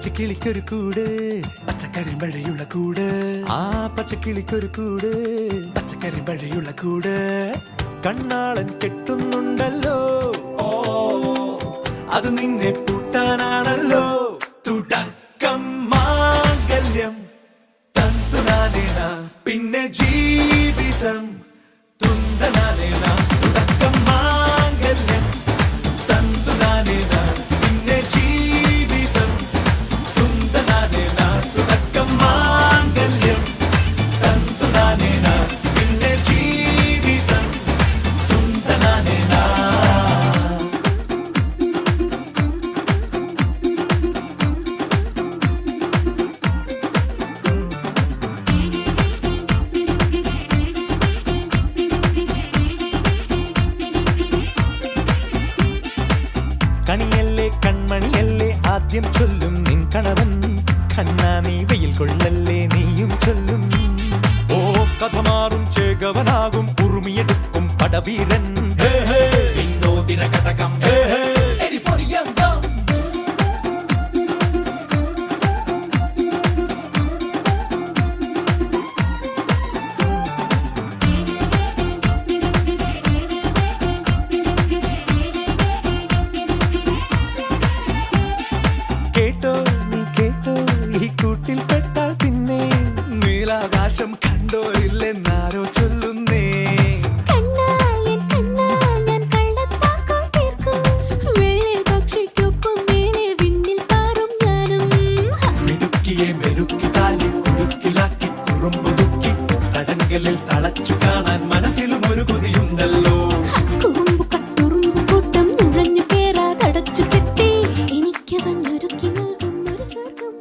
പച്ചക്കിളിക്കൊരു കൂട് പച്ചക്കറി മഴയുള്ള കൂട് ആ പച്ചക്കിളിക്കൊരു കൂട് പച്ചക്കറി മഴയുള്ള കൂട് കണ്ണാളൻ കെട്ടുന്നുണ്ടല്ലോ അത് നിന്നെ പൂട്ടാനാണല്ലോ തുടക്കം മാംഗല്യം തന്തുനാനേന പിന്നെ ജീവിതം തുന്തനാനേന തുടക്കം മാംഗല്യം തന്തുനാനേന പിന്നെ ജീവിതം തുന്തനാനേന തുടക്കം മാംഗല്യം തന്തുനാനേന പിന്നെ ജീവിതം തുന്തനാനേന. കണിയല്ലേ കൺമണിയല്ലേ ആദ്യം ചൊല്ലും നിൻ കണവൻ കണ്ണാ നീ വെയിൽ കൊള്ളല്ലേ നീയും ചൊല്ലും ഓ കഥ മാറും ചേകവനാകും ഉറുമിയെടുക്കും പടവീരൻ വിനോദിന കടകം കേട്ടോ നീ കേട്ടോ ഈ കൂട്ടിൽ പെട്ടാൽ പിന്നെ നീലാകാശം കണ്ടോ ഇല്ലെന്നാരോ ചൊല്ലുന്നേ മിടുക്കിയെ മെരുക്കി താലി കുരുക്കിലാക്കി കുറുമ്പുതുക്കി തടങ്കലിൽ തളച്ചു കാണാൻ മനസ്സിലും ഒരു കൊതിയുണ്ടല്ലോ കൂട്ടം നുഴഞ്ഞു കേറാതടച്ചു കെട്ടി എനിക്ക് വന്നൊരുക്കി നൽകും ഒരു സ്വർഗം